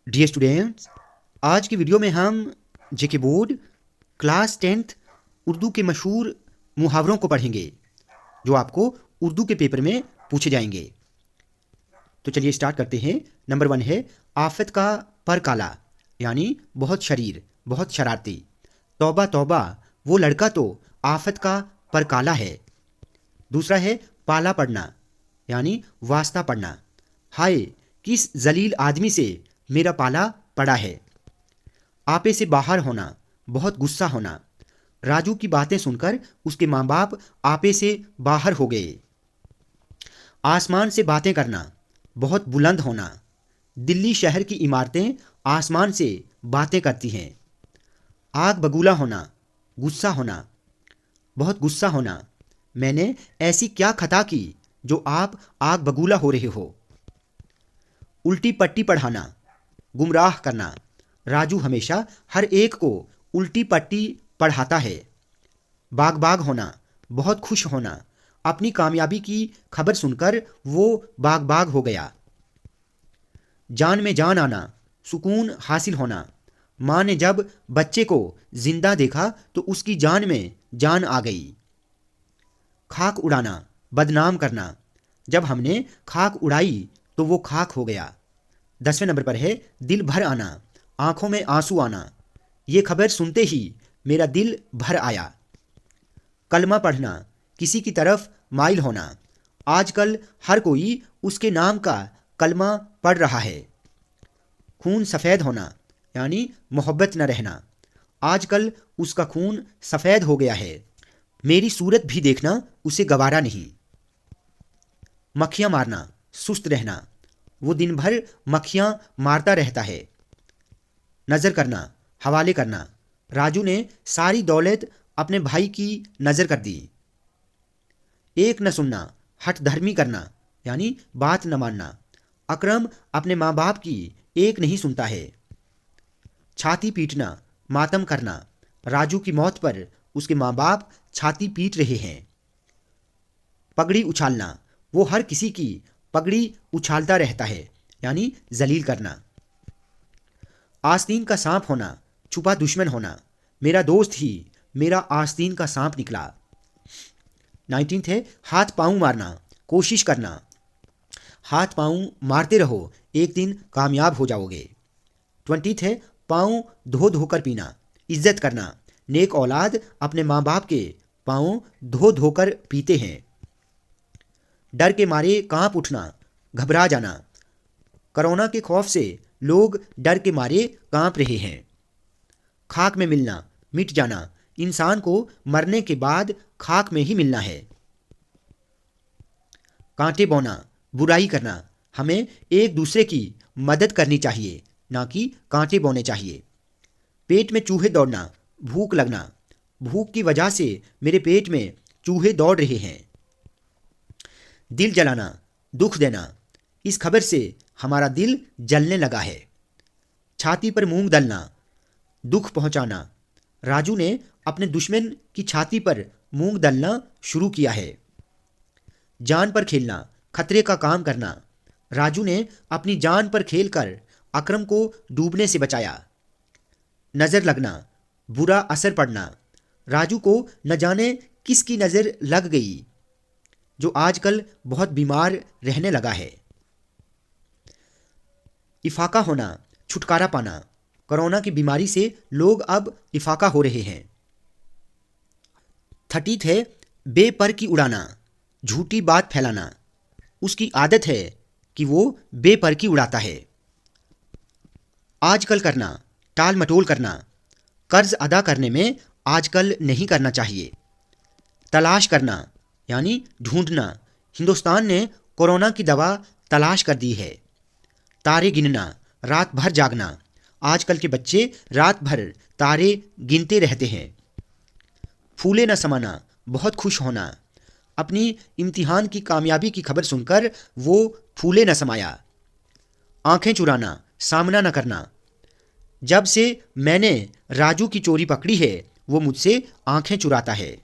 Dear students, आज की video में हम जेके बोर्ड क्लास 10th उर्दू के मशहूर मुहावरों को पढ़ेंगे जो आपको उर्दू के पेपर में पूछे जाएंगे। तो चलिए स्टार्ट करते हैं। नंबर 1 है आफत का पर काला, यानी बहुत शरीर, बहुत शरारती। तौबा तौबा, वो लड़का तो आफत का पर काला है। दूसरा है पाला पड़ना, यानी वास्ता पड़ना। हाय किस जलील आदमी से मेरा पाला पड़ा है। आपे से बाहर होना, बहुत गुस्सा होना। राजू की बातें सुनकर उसके माँ बाप आपे से बाहर हो गए। आसमान से बातें करना, बहुत बुलंद होना। दिल्ली शहर की इमारतें आसमान से बातें करती हैं। आग बगूला होना, गुस्सा होना, बहुत गुस्सा होना। मैंने ऐसी क्या खता की जो आप आग बगूला हो रहे हो। उल्टी पट्टी पढ़ाना, गुमराह करना। राजू हमेशा हर एक को उल्टी पट्टी पढ़ाता है। बाग बाग होना, बहुत खुश होना। अपनी कामयाबी की खबर सुनकर वो बाग बाग हो गया। जान में जान आना, सुकून हासिल होना। माँ ने जब बच्चे को जिंदा देखा तो उसकी जान में जान आ गई। खाक उड़ाना, बदनाम करना। जब हमने खाक उड़ाई तो वो खाक हो गया। 10वें नंबर पर है दिल भर आना, आंखों में आंसू आना। ये खबर सुनते ही मेरा दिल भर आया। कलमा पढ़ना, किसी की तरफ माइल होना। आजकल हर कोई उसके नाम का कलमा पढ़ रहा है। खून सफ़ेद होना, यानी मोहब्बत न रहना। आजकल उसका खून सफ़ेद हो गया है। मेरी सूरत भी देखना उसे गवारा नहीं। मक्खियाँ मारना, सुस्त रहना। वो दिन भर मक्खियाँ मारता रहता है। नज़र करना, हवाले करना। राजू ने सारी दौलत अपने भाई की नज़र कर दी। एक न सुनना, हठ धर्मी करना, यानी बात न मानना। अकरम अपने माँ बाप की एक नहीं सुनता है। छाती पीटना, मातम करना। राजू की मौत पर उसके माँ बाप छाती पीट रहे हैं। पगड़ी उछालना, वो हर किसी की पगड़ी उछालता रहता है, यानी जलील करना। आस्तीन का सांप होना, छुपा दुश्मन होना। मेरा दोस्त ही मेरा आस्तीन का सांप निकला। 19th है हाथ पांव मारना, कोशिश करना। हाथ पांव मारते रहो, एक दिन कामयाब हो जाओगे। 20th है पांव धो धोकर पीना, इज्जत करना। नेक औलाद अपने माँ बाप के पांव धो धोकर पीते हैं। डर के मारे कांप उठना, घबरा जाना। कोरोना के खौफ से लोग डर के मारे कांप रहे हैं। खाक में मिलना, मिट जाना। इंसान को मरने के बाद खाक में ही मिलना है। कांटे बोना, बुराई करना। हमें एक दूसरे की मदद करनी चाहिए, ना कि कांटे बोने चाहिए। पेट में चूहे दौड़ना, भूख लगना। भूख की वजह से मेरे पेट में चूहे दौड़ रहे हैं। दिल जलाना, दुख देना। इस खबर से हमारा दिल जलने लगा है। छाती पर मूंग दलना, दुख पहुंचाना। राजू ने अपने दुश्मन की छाती पर मूंग दलना शुरू किया है। जान पर खेलना, खतरे का काम करना। राजू ने अपनी जान पर खेलकर अकरम को डूबने से बचाया। नज़र लगना, बुरा असर पड़ना। राजू को न जाने किसकी नज़र लग गई जो आजकल बहुत बीमार रहने लगा है। इफाका होना, छुटकारा पाना। कोरोना की बीमारी से लोग अब इफाका हो रहे हैं। 30th है बेपर की उड़ाना, झूठी बात फैलाना। उसकी आदत है कि वो बेपर की उड़ाता है। आजकल करना, टाल मटोल करना। कर्ज अदा करने में आजकल नहीं करना चाहिए। तलाश करना, यानी ढूंढना। हिंदुस्तान ने कोरोना की दवा तलाश कर दी है। तारे गिनना, रात भर जागना। आजकल के बच्चे रात भर तारे गिनते रहते हैं। फूले न समाना, बहुत खुश होना। अपनी इम्तिहान की कामयाबी की खबर सुनकर वो फूले न समाया। आंखें चुराना, सामना न करना। जब से मैंने राजू की चोरी पकड़ी है वो मुझसे आंखें चुराता है।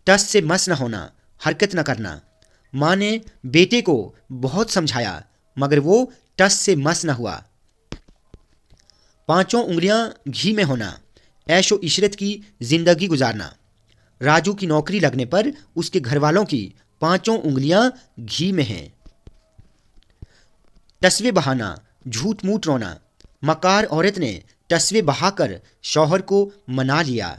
टस से मस न होना, हरकत न करना। माँ ने बेटे को बहुत समझाया मगर वो टस से मस न हुआ। पांचों उंगलियां घी में होना, ऐशो इशरत की जिंदगी गुजारना। राजू की नौकरी लगने पर उसके घर वालों की पांचों उंगलियां घी में हैं। तस्वे बहाना, झूठ मूठ रोना। मकार औरत ने तस्वे बहाकर शौहर को मना लिया।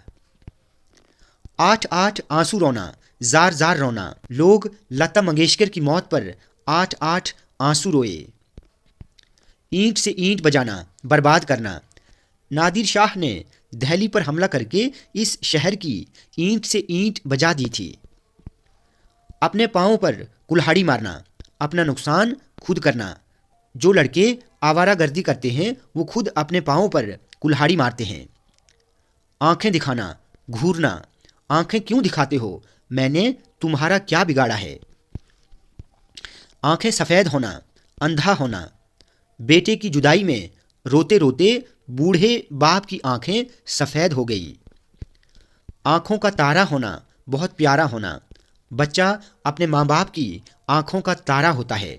8-8 आंसू रोना, जार जार रोना। लोग लता मंगेशकर की मौत पर 8-8 आंसू रोए। ईंट से ईंट बजाना, बर्बाद करना। नादिर शाह ने दिल्ली पर हमला करके इस शहर की ईंट से ईंट बजा दी थी। अपने पाँव पर कुल्हाड़ी मारना, अपना नुकसान खुद करना। जो लड़के आवारागर्दी करते हैं वो खुद अपने पाँव पर कुल्हाड़ी मारते हैं। आंखें दिखाना, घूरना। आंखें क्यों दिखाते हो? मैंने तुम्हारा क्या बिगाड़ा है? आंखें सफ़ेद होना, अंधा होना। बेटे की जुदाई में रोते रोते बूढ़े बाप की आंखें सफ़ेद हो गई। आंखों का तारा होना, बहुत प्यारा होना। बच्चा अपने माँ बाप की आंखों का तारा होता है।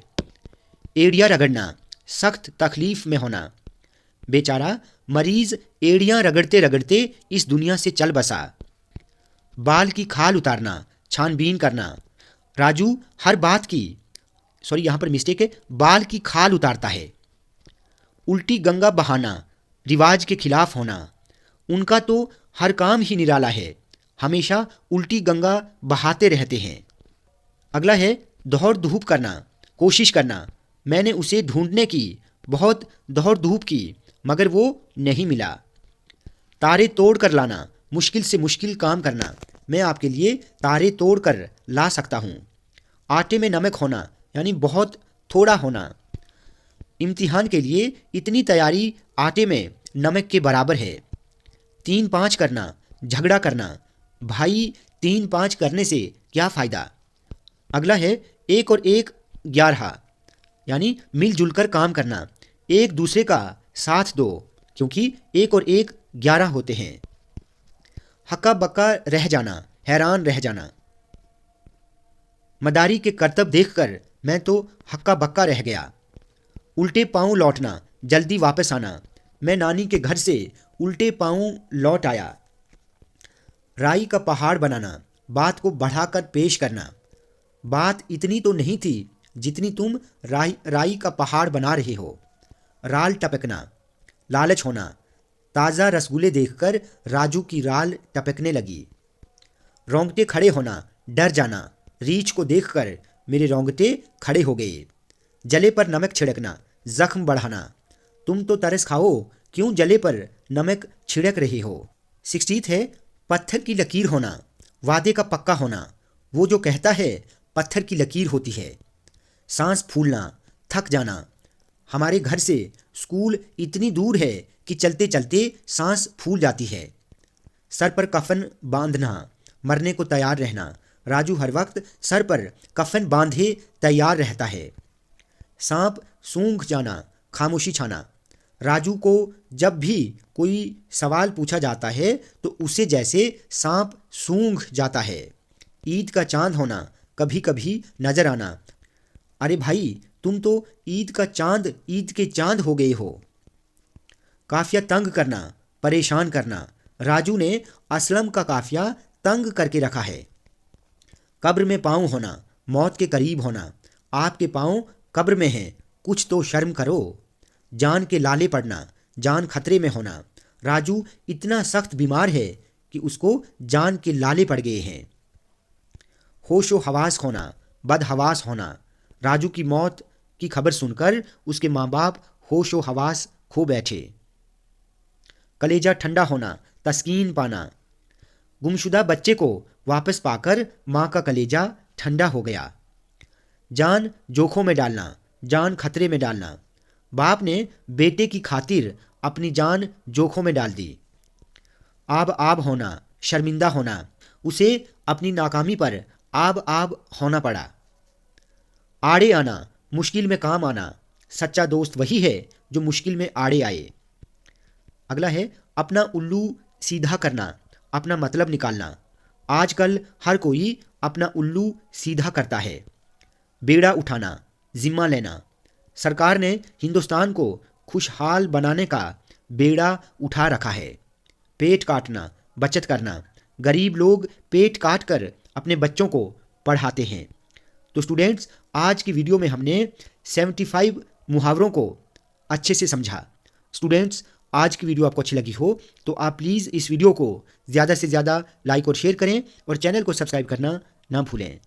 एड़ियाँ रगड़ना, सख्त तकलीफ़ में होना। बेचारा मरीज़ एड़ियाँ रगड़ते रगड़ते इस दुनिया से चल बसा। बाल की खाल उतारना, छानबीन करना। राजू हर बात की यहाँ पर मिस्टेक है, बाल की खाल उतारता है। उल्टी गंगा बहाना, रिवाज के खिलाफ होना। उनका तो हर काम ही निराला है, हमेशा उल्टी गंगा बहाते रहते हैं। अगला है दौड़ धूप करना, कोशिश करना। मैंने उसे ढूंढने की बहुत दौड़ धूप की मगर वो नहीं मिला। तारे तोड़ कर लाना, मुश्किल से मुश्किल काम करना। मैं आपके लिए तारे तोड़ कर ला सकता हूँ। आटे में नमक होना यानी बहुत थोड़ा होना। इम्तिहान के लिए इतनी तैयारी आटे में नमक के बराबर है। 3-5 करना, झगड़ा करना। भाई 3-5 करने से क्या फ़ायदा? अगला है 1 और 1 11 यानी मिलजुल कर काम करना। एक दूसरे का साथ दो क्योंकि 1 और 1 11 होते हैं। हक्का बक्का रह जाना, हैरान रह जाना। मदारी के करतब देखकर मैं तो हक्का बक्का रह गया। उल्टे पाँव लौटना, जल्दी वापस आना। मैं नानी के घर से उल्टे पाँव लौट आया। राई का पहाड़ बनाना, बात को बढ़ाकर पेश करना। बात इतनी तो नहीं थी जितनी तुम राई का पहाड़ बना रहे हो। राल टपकना, लालच होना। ताज़ा रसगुल्ले देखकर राजू की राल टपकने लगी। रोंगटे खड़े होना, डर जाना। रीछ को देखकर मेरे रोंगटे खड़े हो गए। जले पर नमक छिड़कना, जख्म बढ़ाना। तुम तो तरस खाओ, क्यों जले पर नमक छिड़क रहे हो? 16 है पत्थर की लकीर होना, वादे का पक्का होना। वो जो कहता है पत्थर की लकीर होती है। सांस फूलना, थक जाना। हमारे घर से स्कूल इतनी दूर है कि चलते चलते सांस फूल जाती है। सर पर कफन बांधना, मरने को तैयार रहना। राजू हर वक्त सर पर कफन बांधे तैयार रहता है। सांप सूंघ जाना, खामोशी छाना। राजू को जब भी कोई सवाल पूछा जाता है तो उसे जैसे सांप सूंघ जाता है। ईद का चांद होना, कभी कभी नजर आना। अरे भाई तुम तो ईद का चांद, ईद के चांद हो गए हो। काफिया तंग करना, परेशान करना। राजू ने असलम का काफिया तंग करके रखा है। कब्र में पाँव होना, मौत के करीब होना। आपके पाँव कब्र में हैं, कुछ तो शर्म करो। जान के लाले पड़ना, जान खतरे में होना। राजू इतना सख्त बीमार है कि उसको जान के लाले पड़ गए हैं। होशो हवास खोना, बदहवास होना। राजू की मौत की खबर सुनकर उसके माँ बाप होशो हवास खो बैठे। कलेजा ठंडा होना, तस्कीन पाना। गुमशुदा बच्चे को वापस पाकर माँ का कलेजा ठंडा हो गया। जान जोखों में डालना, जान खतरे में डालना। बाप ने बेटे की खातिर अपनी जान जोखों में डाल दी। आब होना, शर्मिंदा होना। उसे अपनी नाकामी पर आब होना पड़ा। आड़े आना, मुश्किल में काम आना। सच्चा दोस्त वही है जो मुश्किल में आड़े आए। अगला है अपना उल्लू सीधा करना, अपना मतलब निकालना। आजकल हर कोई अपना उल्लू सीधा करता है। बेड़ा उठाना, जिम्मा लेना। सरकार ने हिंदुस्तान को खुशहाल बनाने का बेड़ा उठा रखा है। पेट काटना, बचत करना। गरीब लोग पेट काट कर अपने बच्चों को पढ़ाते हैं। तो स्टूडेंट्स, आज की वीडियो में हमने 75 मुहावरों को अच्छे से समझा। स्टूडेंट्स, आज की वीडियो आपको अच्छी लगी हो तो आप प्लीज़ इस वीडियो को ज़्यादा से ज़्यादा लाइक और शेयर करें और चैनल को सब्सक्राइब करना ना भूलें।